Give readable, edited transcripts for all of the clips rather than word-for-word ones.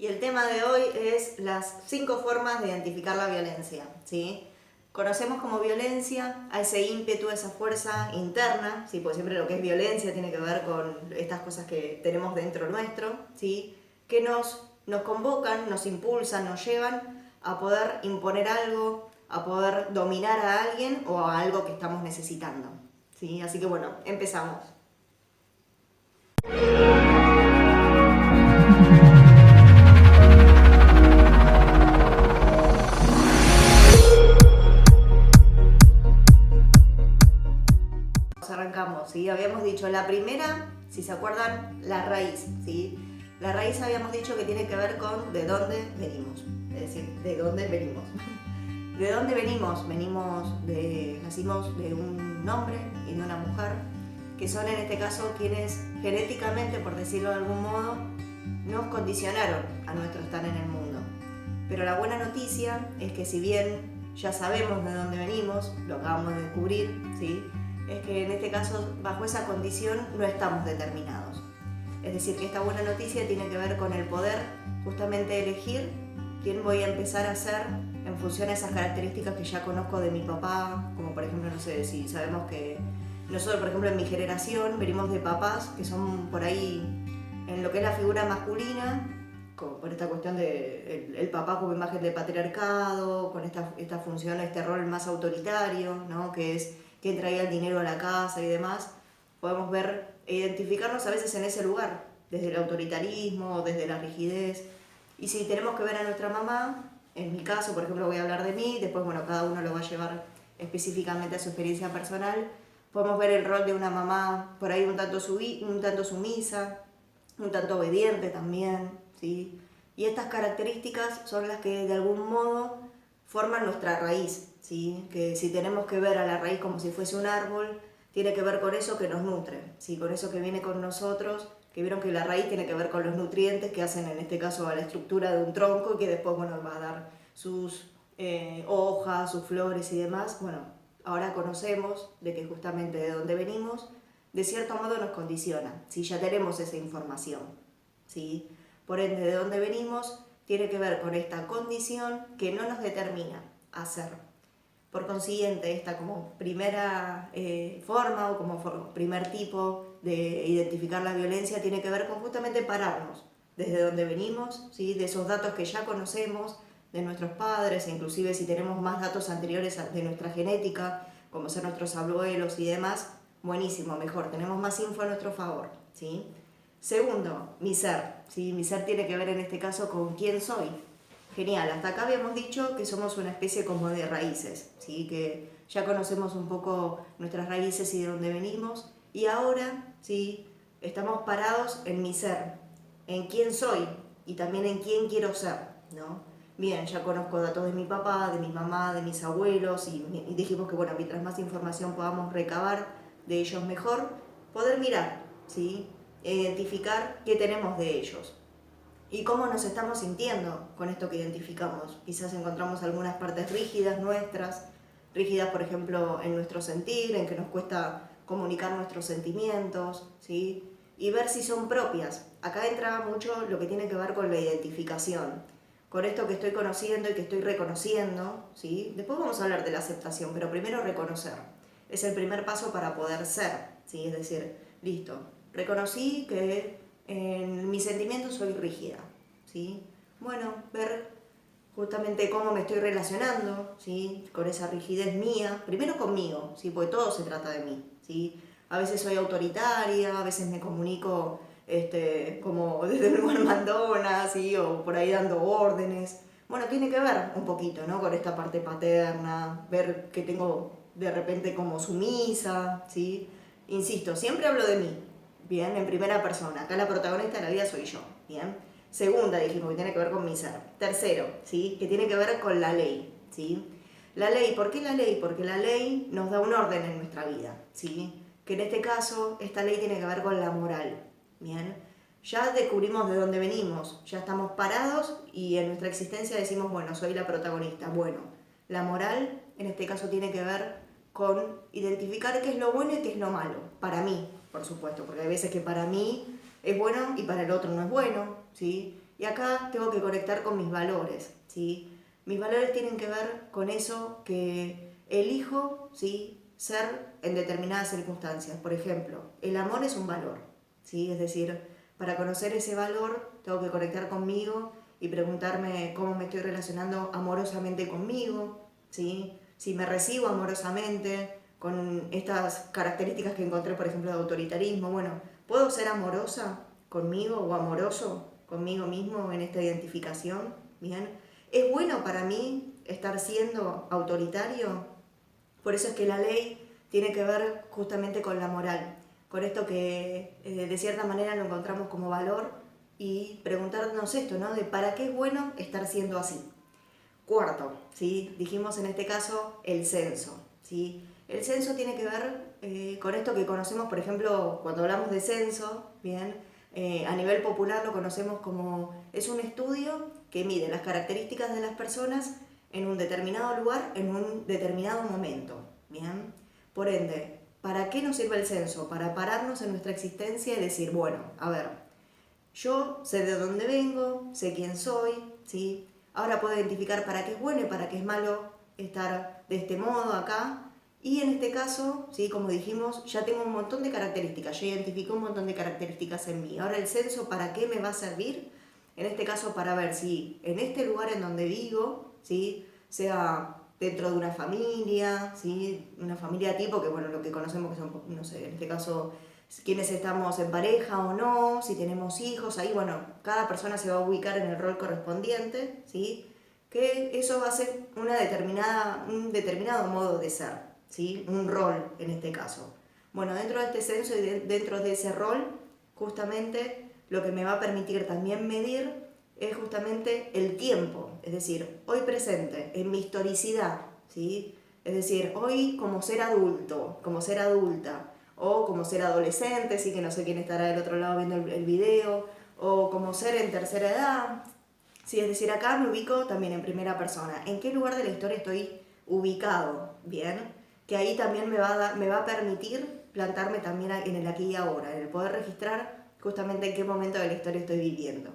Y el tema de hoy es las 5 formas de identificar la violencia, ¿sí? Conocemos como violencia a ese ímpetu, a esa fuerza interna, ¿sí? Porque siempre lo que es violencia tiene que ver con estas cosas que tenemos dentro nuestro, ¿sí? Que nos convocan, nos impulsan, nos llevan a poder imponer algo, a poder dominar a alguien o a algo que estamos necesitando, ¿sí? Así que bueno, empezamos. Arrancamos, ¿sí? Habíamos dicho la primera, si se acuerdan, la raíz, ¿sí? La raíz habíamos dicho que tiene que ver con de dónde venimos, es decir, de dónde venimos. ¿De dónde venimos? Nacimos de un hombre y de una mujer, que son en este caso quienes genéticamente, por decirlo de algún modo, nos condicionaron a nuestro estar en el mundo. Pero la buena noticia es que si bien ya sabemos de dónde venimos, lo acabamos de descubrir, ¿sí? Es que en este caso, bajo esa condición, no estamos determinados. Es decir, que esta buena noticia tiene que ver con el poder justamente elegir quién voy a empezar a ser en función a esas características que ya conozco de mi papá, como por ejemplo, no sé, si sabemos que nosotros, por ejemplo, en mi generación venimos de papás que son por ahí en lo que es la figura masculina, como por esta cuestión de el papá como imagen de patriarcado, con esta función, este rol más autoritario, ¿no? Que es quien traía el dinero a la casa y demás. Podemos ver e identificarnos a veces en ese lugar, desde el autoritarismo, desde la rigidez. Y si tenemos que ver a nuestra mamá, en mi caso, por ejemplo, voy a hablar de mí, después, bueno, cada uno lo va a llevar específicamente a su experiencia personal. Podemos ver el rol de una mamá por ahí un tanto sumisa, un tanto obediente también, ¿sí? Y estas características son las que de algún modo forman nuestra raíz, ¿sí? Que si tenemos que ver a la raíz como si fuese un árbol, tiene que ver con eso que nos nutre, ¿sí? Con eso que viene con nosotros, que vieron que la raíz tiene que ver con los nutrientes que hacen en este caso a la estructura de un tronco y que después, bueno, va a dar sus hojas, sus flores y demás. Bueno, ahora conocemos de que justamente de dónde venimos, de cierto modo nos condiciona, si ya tenemos esa información, ¿sí? Por ende, de dónde venimos tiene que ver con esta condición que no nos determina a ser. Por consiguiente, esta como primera forma o como primer tipo de identificar la violencia tiene que ver con justamente pararnos desde donde venimos, ¿sí? De esos datos que ya conocemos de nuestros padres, e inclusive si tenemos más datos anteriores de nuestra genética, como ser nuestros abuelos y demás, buenísimo, mejor, tenemos más info a nuestro favor, ¿sí? Segundo, mi ser, ¿sí? Mi ser tiene que ver en este caso con quién soy. Genial, hasta acá habíamos dicho que somos una especie como de raíces, ¿sí? Que ya conocemos un poco nuestras raíces y de dónde venimos, y ahora, ¿sí? Estamos parados en mi ser, en quién soy y también en quién quiero ser, ¿no? Bien, ya conozco datos de mi papá, de mi mamá, de mis abuelos, y dijimos que, bueno, mientras más información podamos recabar de ellos mejor, poder mirar, ¿sí? Identificar qué tenemos de ellos y cómo nos estamos sintiendo con esto que identificamos. Quizás encontramos algunas partes rígidas nuestras, rígidas por ejemplo en nuestro sentir, en que nos cuesta comunicar nuestros sentimientos, ¿sí? Y ver si son propias. Acá entra mucho lo que tiene que ver con la identificación, con esto que estoy conociendo y que estoy reconociendo, ¿sí? Después vamos a hablar de la aceptación, pero primero reconocer. Es el primer paso para poder ser, ¿sí? Es decir, listo, reconocí que en mis sentimientos soy rígida, ¿sí? Bueno, ver justamente cómo me estoy relacionando, ¿sí? Con esa rigidez mía, primero conmigo, ¿sí? Porque todo se trata de mí, ¿sí? A veces soy autoritaria, a veces me comunico como desde el lugar mandona, ¿sí? O por ahí dando órdenes. Bueno, tiene que ver un poquito, ¿no? Con esta parte paterna, ver que tengo de repente como sumisa, ¿sí? Insisto, siempre hablo de mí, bien, en primera persona. Acá la protagonista de la vida soy yo, bien. Segunda, dijimos que tiene que ver con mi ser. Tercero, ¿sí? Que tiene que ver con la ley, ¿sí? La ley, ¿por qué la ley? Porque la ley nos da un orden en nuestra vida, ¿sí? Que en este caso, esta ley tiene que ver con la moral, ¿bien? Ya descubrimos de dónde venimos, ya estamos parados y en nuestra existencia decimos, bueno, soy la protagonista. Bueno, la moral en este caso tiene que ver con identificar qué es lo bueno y qué es lo malo, para mí, por supuesto, porque hay veces que para mí es bueno y para el otro no es bueno, ¿sí? Y Y acá tengo que conectar con mis valores, ¿sí? Mis valores tienen que ver con eso que elijo, ¿sí?, ser en determinadas circunstancias. Por ejemplo, el amor es un valor, ¿sí? Es decir, para conocer ese valor tengo que conectar conmigo y preguntarme cómo me estoy relacionando amorosamente conmigo, ¿sí? Si me recibo amorosamente con estas características que encontré, por ejemplo, de autoritarismo. Bueno, ¿puedo ser amorosa conmigo o amoroso conmigo mismo en esta identificación? Bien. ¿Es bueno para mí estar siendo autoritario? Por eso es que la ley tiene que ver justamente con la moral, con esto que de cierta manera lo encontramos como valor y preguntarnos esto, ¿no? De para qué es bueno estar siendo así. Cuarto, ¿sí? Dijimos en este caso el censo, ¿sí? El censo tiene que ver con esto que conocemos, por ejemplo, cuando hablamos de censo, ¿bien? A nivel popular lo conocemos como, es un estudio que mide las características de las personas en un determinado lugar, en un determinado momento, ¿bien? Por ende, ¿para qué nos sirve el censo? Para pararnos en nuestra existencia y decir, bueno, a ver, yo sé de dónde vengo, sé quién soy, ¿sí? Ahora puedo identificar para qué es bueno y para qué es malo estar de este modo acá. Y en este caso, ¿sí?, como dijimos, ya tengo un montón de características, ya identifiqué un montón de características en mí. Ahora el censo, ¿para qué me va a servir? En este caso, para ver si en este lugar en donde vivo, ¿sí?, sea dentro de una familia, ¿sí?, una familia tipo, que bueno, lo que conocemos que son, no sé, en este caso, quiénes estamos en pareja o no, si tenemos hijos, ahí bueno, cada persona se va a ubicar en el rol correspondiente, ¿sí? Que eso va a ser un determinado modo de ser, ¿sí? Un rol en este caso. Bueno, dentro de este censo y dentro de ese rol, justamente lo que me va a permitir también medir es justamente el tiempo, es decir, hoy presente, en mi historicidad, ¿sí? Es decir, hoy como ser adulto, como ser adulta, o como ser adolescente, sí, que no sé quién estará del otro lado viendo el video, o como ser en tercera edad. Sí, es decir, acá me ubico también en primera persona. ¿En qué lugar de la historia estoy ubicado? Bien, que ahí también me va a permitir plantarme también en el aquí y ahora, en el poder registrar justamente en qué momento de la historia estoy viviendo.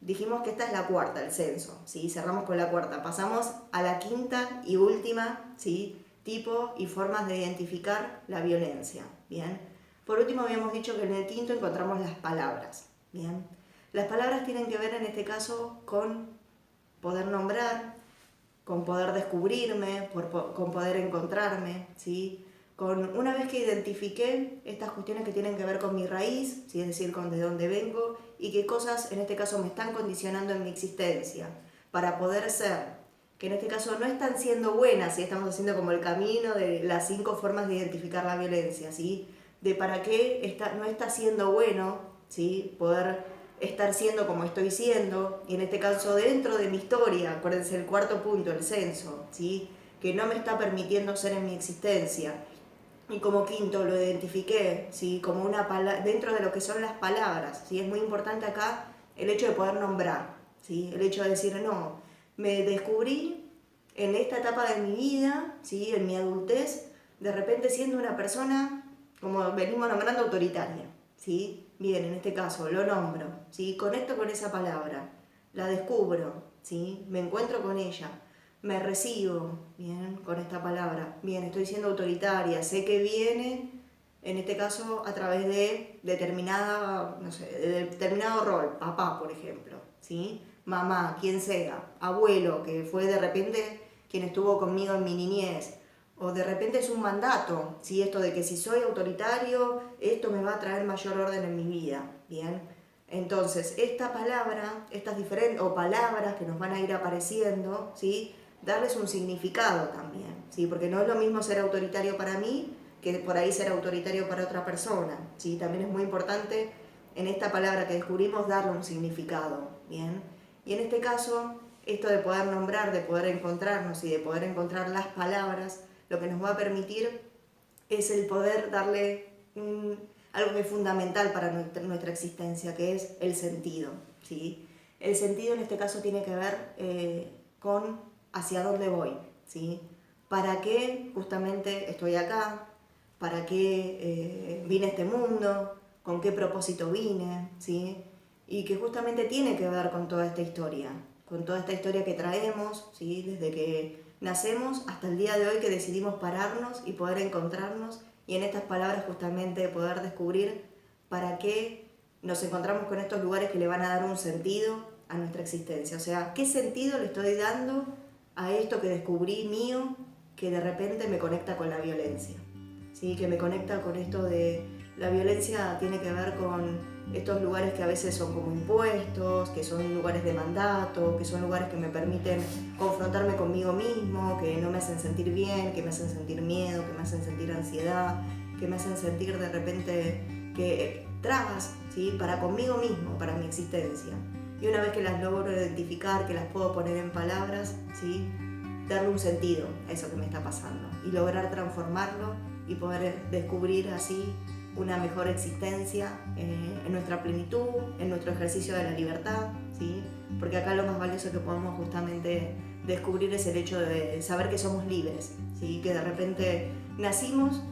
Dijimos que esta es la cuarta, el censo, ¿sí? Cerramos con la cuarta. Pasamos a la quinta y última, ¿sí?, tipo y formas de identificar la violencia, ¿bien? Por último habíamos dicho que en el quinto encontramos las palabras, ¿bien? Las palabras tienen que ver en este caso con poder nombrar, con poder descubrirme, con poder encontrarme, ¿sí? Con, una vez que identifiqué estas cuestiones que tienen que ver con mi raíz, ¿sí?, es decir, con de dónde vengo y qué cosas en este caso me están condicionando en mi existencia para poder ser, que en este caso no están siendo buenas, ¿sí? Estamos haciendo como el camino de las 5 formas de identificar la violencia, ¿sí? De para qué no está siendo bueno, ¿sí?, poder estar siendo como estoy siendo, y en este caso dentro de mi historia, acuérdense el cuarto punto, el censo, ¿sí?, que no me está permitiendo ser en mi existencia. Y como quinto lo identifiqué, ¿sí?, como una dentro de lo que son las palabras, ¿sí? Es muy importante acá el hecho de poder nombrar, ¿sí?, el hecho de decir, no, me descubrí en esta etapa de mi vida, ¿sí?, en mi adultez, de repente siendo una persona, como venimos nombrando, autoritaria, ¿sí? Bien, en este caso lo nombro, ¿sí?, conecto con esa palabra, la descubro, ¿sí?, me encuentro con ella, me recibo, bien, con esta palabra, bien, estoy siendo autoritaria, sé que viene, en este caso, a través de no sé, de determinado rol, papá, por ejemplo, ¿sí?, mamá, quien sea, abuelo, que fue de repente quien estuvo conmigo en mi niñez, o de repente es un mandato, ¿sí?, esto de que si soy autoritario, esto me va a traer mayor orden en mi vida, ¿bien? Entonces, esta palabra, estas diferentes, o palabras que nos van a ir apareciendo, ¿sí?, darles un significado también, ¿sí?, porque no es lo mismo ser autoritario para mí que por ahí ser autoritario para otra persona, ¿sí? También es muy importante en esta palabra que descubrimos darle un significado, ¿bien? Y en este caso, esto de poder nombrar, de poder encontrarnos y de poder encontrar las palabras, lo que nos va a permitir es el poder darle algo que es fundamental para nuestra existencia, que es el sentido, ¿sí? El sentido en este caso tiene que ver con hacia dónde voy, ¿sí? ¿Para qué justamente estoy acá? ¿Para qué vine a este mundo? ¿Con qué propósito vine? ¿Sí? y que justamente tiene que ver con toda esta historia que traemos, ¿sí? Desde que nacemos hasta el día de hoy que decidimos pararnos y poder encontrarnos y en estas palabras justamente poder descubrir para qué nos encontramos con estos lugares que le van a dar un sentido a nuestra existencia. O sea, ¿qué sentido le estoy dando a esto que descubrí mío que de repente me conecta con la violencia? ¿Sí? Que me conecta con esto de la violencia tiene que ver con estos lugares que a veces son como impuestos, que son lugares de mandato, que son lugares que me permiten confrontarme conmigo mismo, que no me hacen sentir bien, que me hacen sentir miedo, que me hacen sentir ansiedad, que me hacen sentir de repente que trabas, ¿sí? Para conmigo mismo, para mi existencia. Y una vez que las logro identificar, que las puedo poner en palabras, ¿sí? Darle un sentido a eso que me está pasando y lograr transformarlo y poder descubrir así una mejor existencia en nuestra plenitud, en nuestro ejercicio de la libertad, ¿sí? Porque acá lo más valioso que podemos justamente descubrir es el hecho de saber que somos libres, ¿sí? Que de repente nacimos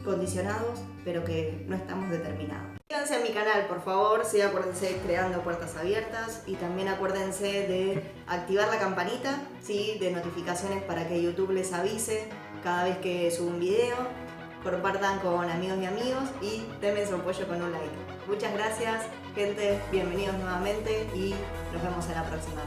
condicionados, pero que no estamos determinados. Síganse a mi canal, por favor, sí, acuérdense Creando Puertas Abiertas y también acuérdense de activar la campanita, ¿sí? De notificaciones para que YouTube les avise cada vez que subo un video. Compartan con amigos y amigos y denme su apoyo con un like. Muchas gracias, gente, bienvenidos nuevamente y nos vemos en la próxima.